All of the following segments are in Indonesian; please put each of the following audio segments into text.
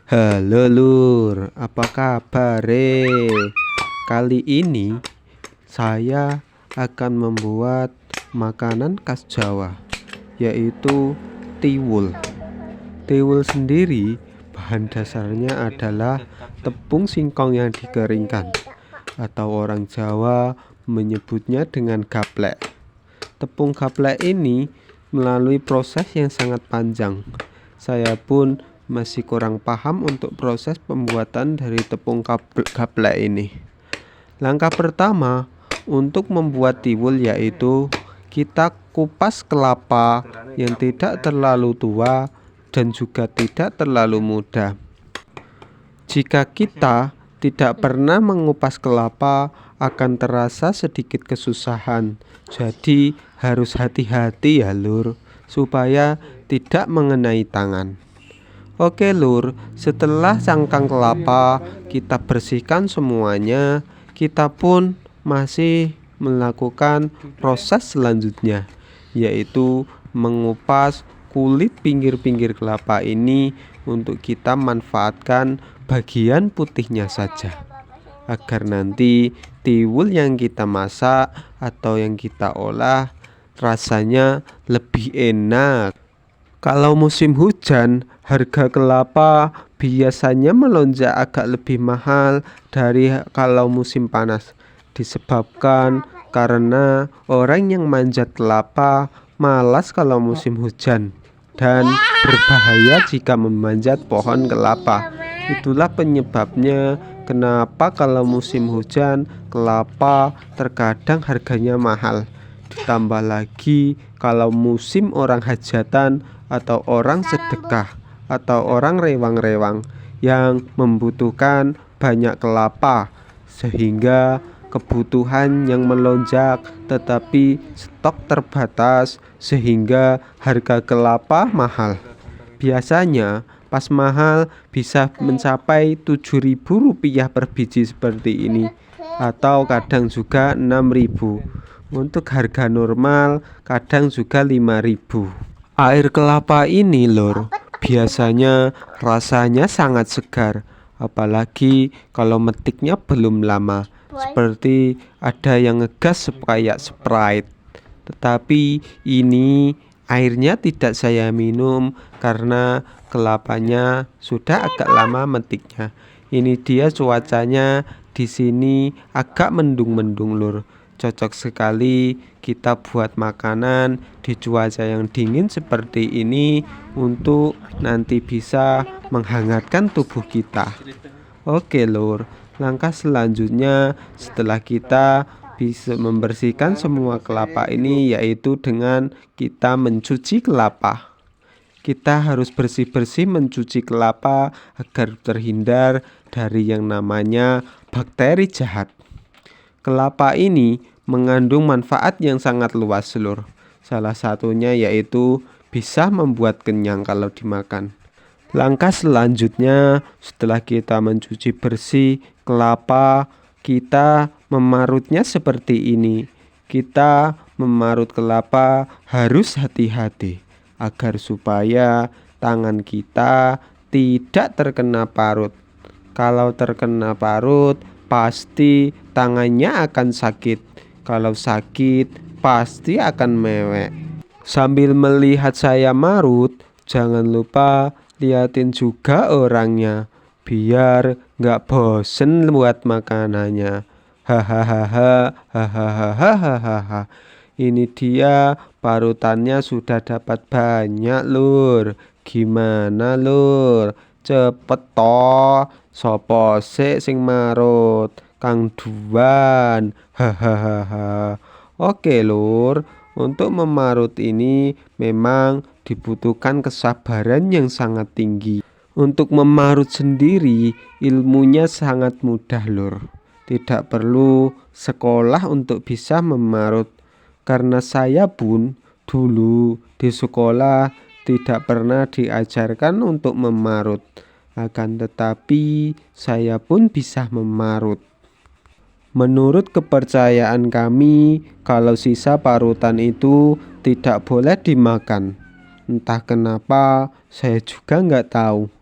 Halo Lur, apa kabar? Kali ini saya akan membuat makanan khas Jawa, yaitu tiwul. Tiwul sendiri bahan dasarnya adalah tepung singkong yang dikeringkan, atau orang Jawa menyebutnya dengan gaplek. Tepung gaplek ini melalui proses yang sangat panjang. Saya pun masih kurang paham untuk proses pembuatan dari tepung gaplek ini. Langkah pertama untuk membuat tiwul yaitu kita kupas kelapa yang tidak terlalu tua dan juga tidak terlalu muda. Jika kita tidak pernah mengupas kelapa, akan terasa sedikit kesusahan. Jadi harus hati-hati ya Lur, supaya tidak mengenai tangan. Oke Lur, setelah cangkang kelapa kita bersihkan semuanya, kita pun masih melakukan proses selanjutnya, yaitu mengupas kulit pinggir-pinggir kelapa ini untuk kita manfaatkan bagian putihnya saja, agar nanti tiwul yang kita masak atau yang kita olah rasanya lebih enak. Kalau musim hujan, harga kelapa biasanya melonjak agak lebih mahal dari kalau musim panas, disebabkan karena orang yang manjat kelapa malas kalau musim hujan dan berbahaya jika memanjat pohon kelapa. Itulah penyebabnya kenapa kalau musim hujan kelapa terkadang harganya mahal. Ditambah lagi kalau musim orang hajatan atau orang sedekah atau orang rewang-rewang yang membutuhkan banyak kelapa, sehingga kebutuhan yang melonjak tetapi stok terbatas sehingga harga kelapa mahal. Biasanya pas mahal bisa mencapai Rp7.000 per biji seperti ini, atau kadang juga Rp6.000. Untuk harga normal kadang juga Rp5.000. Air kelapa ini Lur, biasanya rasanya sangat segar, apalagi kalau metiknya belum lama, seperti ada yang ngegas kayak Sprite. Tetapi ini airnya tidak saya minum karena kelapanya sudah agak lama metiknya. Ini dia cuacanya di sini agak mendung-mendung Lur. Cocok sekali kita buat makanan di cuaca yang dingin seperti ini untuk nanti bisa menghangatkan tubuh kita. Oke Lur, langkah selanjutnya setelah kita bisa membersihkan semua kelapa ini yaitu dengan kita mencuci kelapa. Kita harus bersih-bersih mencuci kelapa agar terhindar dari yang namanya bakteri jahat. Kelapa ini mengandung manfaat yang sangat luas Lur. Salah satunya yaitu bisa membuat kenyang kalau dimakan. Langkah selanjutnya setelah kita mencuci bersih kelapa, kita memarutnya seperti ini. Kita memarut kelapa harus hati-hati agar supaya tangan kita tidak terkena parut. Kalau terkena parut, pasti tangannya akan sakit. Kalau sakit, pasti akan mewek. Sambil melihat saya marut, jangan lupa liatin juga orangnya, biar nggak bosen buat makanannya. Hahaha, hahaha. Ini dia parutannya sudah dapat banyak Lur. Gimana Lur? Cepet toh, sopo sing marut? Kang Duan. Hahaha. Oke Lur, untuk memarut ini memang dibutuhkan kesabaran yang sangat tinggi. Untuk memarut sendiri ilmunya sangat mudah Lur. Tidak perlu sekolah untuk bisa memarut. Karena saya pun dulu di sekolah tidak pernah diajarkan untuk memarut. Akan tetapi saya pun bisa memarut. Menurut kepercayaan kami, kalau sisa parutan itu tidak boleh dimakan. Entah kenapa, saya juga nggak tahu.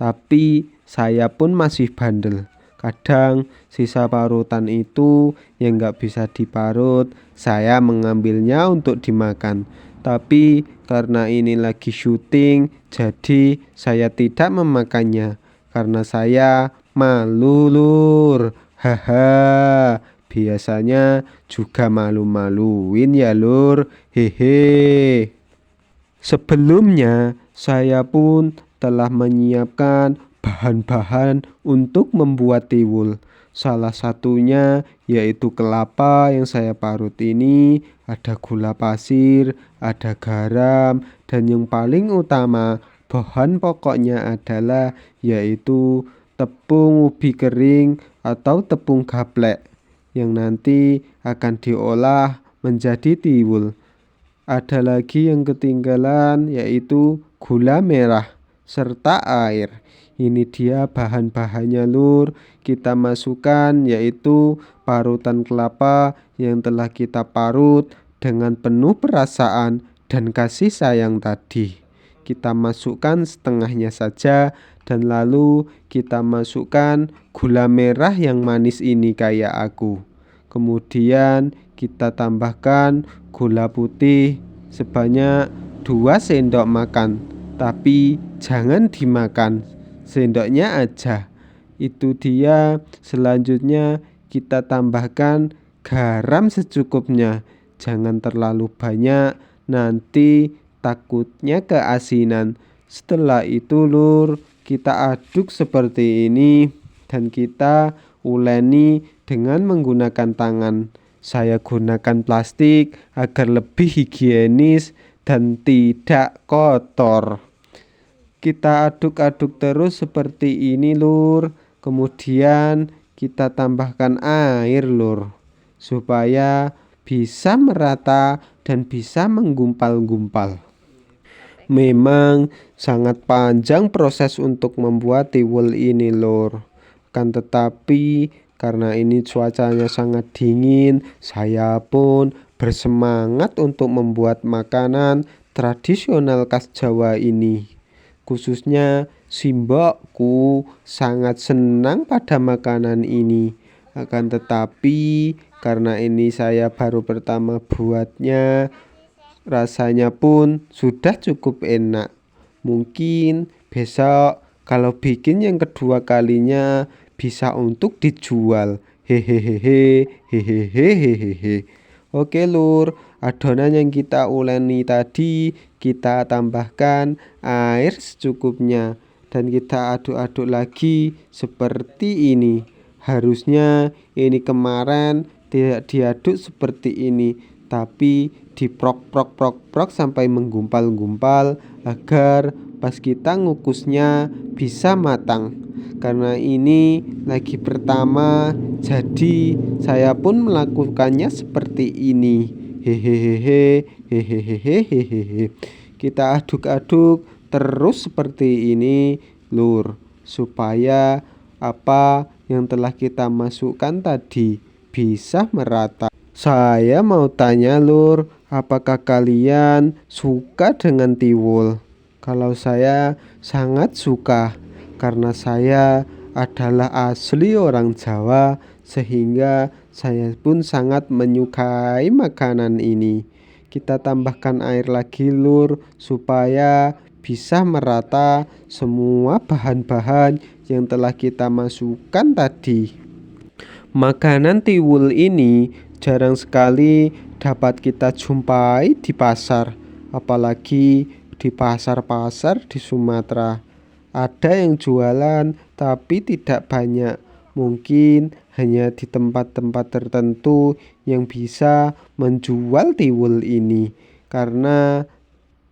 Tapi saya pun masih bandel. Kadang sisa parutan itu yang gak bisa diparut, saya mengambilnya untuk dimakan. Tapi karena ini lagi syuting, jadi saya tidak memakannya. Karena saya malu, Lur. Haha, biasanya juga malu-maluin ya, Lur. Hehe. Sebelumnya, saya pun telah menyiapkan bahan-bahan untuk membuat tiwul. Salah satunya yaitu kelapa yang saya parut ini, ada gula pasir, ada garam, dan yang paling utama bahan pokoknya adalah yaitu tepung ubi kering atau tepung gaplek yang nanti akan diolah menjadi tiwul. Ada lagi yang ketinggalan yaitu gula merah serta air. Ini dia bahan-bahannya, Lur. Kita masukkan yaitu parutan kelapa yang telah kita parut dengan penuh perasaan dan kasih sayang tadi. Kita masukkan setengahnya saja dan lalu kita masukkan gula merah yang manis ini kayak aku. Kemudian kita tambahkan gula putih sebanyak 2 sendok makan. Tapi jangan dimakan, sendoknya aja. Itu dia. Selanjutnya kita tambahkan garam secukupnya. Jangan terlalu banyak, nanti takutnya keasinan. Setelah itu, Lur, kita aduk seperti ini dan kita uleni dengan menggunakan tangan. Saya gunakan plastik agar lebih higienis dan tidak kotor. Kita aduk-aduk terus seperti ini, Lur. Kemudian kita tambahkan air, Lur, supaya bisa merata dan bisa menggumpal-gumpal. Memang sangat panjang proses untuk membuat tiwul ini, Lur. Kan tetapi karena ini cuacanya sangat dingin, saya pun bersemangat untuk membuat makanan tradisional khas Jawa ini. Khususnya si mbokku sangat senang pada makanan ini. Akan tetapi karena ini saya baru pertama buatnya, rasanya pun sudah cukup enak. Mungkin besok kalau bikin yang kedua kalinya bisa untuk dijual. Hehehe, hehehe. Oke, Lur, adonan yang kita uleni tadi kita tambahkan air secukupnya dan kita aduk-aduk lagi seperti ini. Harusnya ini kemarin tidak diaduk seperti ini, tapi diprok sampai menggumpal-gumpal agar pas kita ngukusnya bisa matang. Karena ini lagi pertama, jadi saya pun melakukannya seperti ini. Hehehe, hehehe. Kita aduk-aduk terus seperti ini, Lur, supaya apa yang telah kita masukkan tadi bisa merata. Saya mau tanya, Lur, apakah kalian suka dengan tiwul? Kalau saya sangat suka, karena saya adalah asli orang Jawa, sehingga saya pun sangat menyukai makanan ini. Kita tambahkan air lagi, Lur, supaya bisa merata semua bahan-bahan yang telah kita masukkan tadi. Makanan tiwul ini jarang sekali dapat kita jumpai di pasar, apalagi di pasar-pasar di Sumatera. Ada yang jualan tapi tidak banyak. Mungkin hanya di tempat-tempat tertentu yang bisa menjual tiwul ini. Karena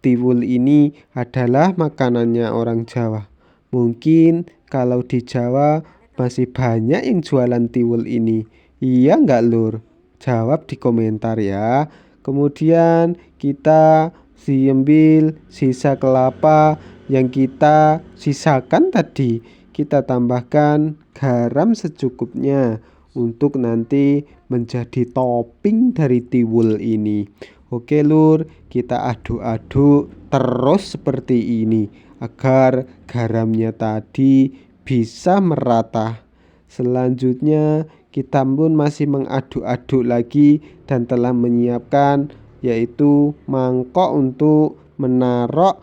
tiwul ini adalah makanannya orang Jawa. Mungkin kalau di Jawa masih banyak yang jualan tiwul ini. Iya nggak, Lur? Jawab di komentar ya. Kemudian kita ambil sisa kelapa yang kita sisakan tadi. Kita tambahkan garam secukupnya untuk nanti menjadi topping dari tiwul ini. Oke, Lur, kita aduk-aduk terus seperti ini agar garamnya tadi bisa merata. Selanjutnya kita pun masih mengaduk-aduk lagi dan telah menyiapkan yaitu mangkok untuk menaruh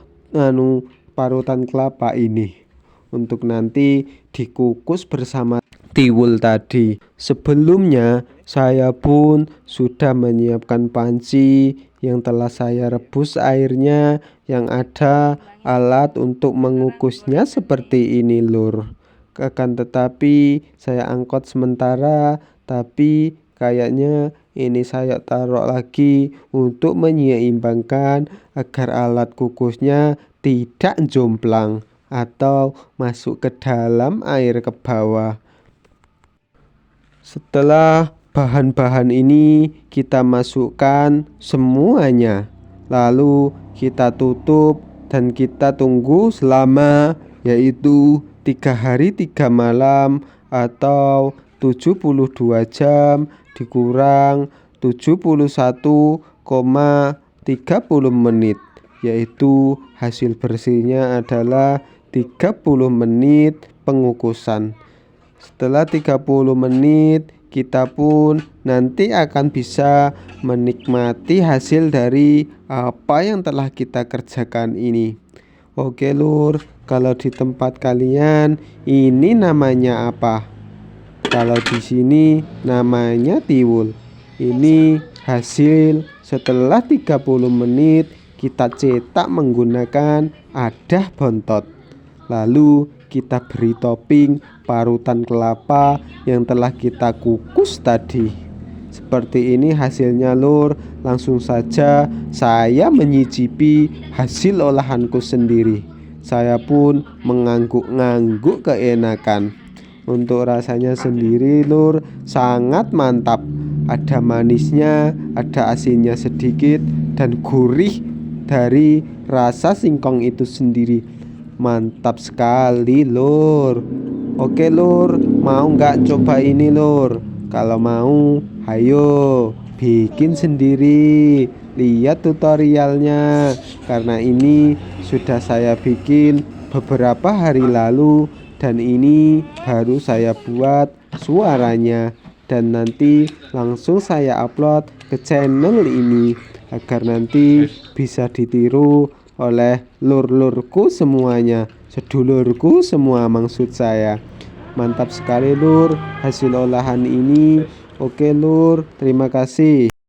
parutan kelapa ini untuk nanti dikukus bersama tiwul tadi. Sebelumnya saya pun sudah menyiapkan panci yang telah saya rebus airnya, yang ada alat untuk mengukusnya seperti ini lur. Akan tetapi saya angkut sementara, tapi kayaknya ini saya taruh lagi untuk menyeimbangkan agar alat kukusnya tidak jomplang atau masuk ke dalam air ke bawah. Setelah bahan-bahan ini kita masukkan semuanya, lalu kita tutup dan kita tunggu selama yaitu 3 hari 3 malam atau 72 jam dikurang 71,30 menit, yaitu hasil bersihnya adalah 30 menit pengukusan. Setelah 30 menit kita pun nanti akan bisa menikmati hasil dari apa yang telah kita kerjakan ini. Oke lur, kalau di tempat kalian ini namanya apa? Kalau di sini namanya tiwul. Ini hasil setelah 30 menit kita cetak menggunakan adah bontot. Lalu kita beri topping parutan kelapa yang telah kita kukus tadi. Seperti ini hasilnya lur. Langsung saja saya menyicipi hasil olahanku sendiri. Saya pun mengangguk-ngangguk keenakan. Untuk rasanya sendiri lur, sangat mantap. Ada manisnya, ada asinnya sedikit, dan gurih dari rasa singkong itu sendiri. Mantap sekali lur. Oke lur, mau nggak coba ini lur? Kalau mau, ayo bikin sendiri. Lihat tutorialnya, karena ini sudah saya bikin beberapa hari lalu dan ini baru saya buat suaranya, dan nanti langsung saya upload ke channel ini agar nanti bisa ditiru oleh lur-lurku semuanya, sedulurku semua maksud saya. Mantap sekali lur hasil olahan ini. Oke lur, terima kasih.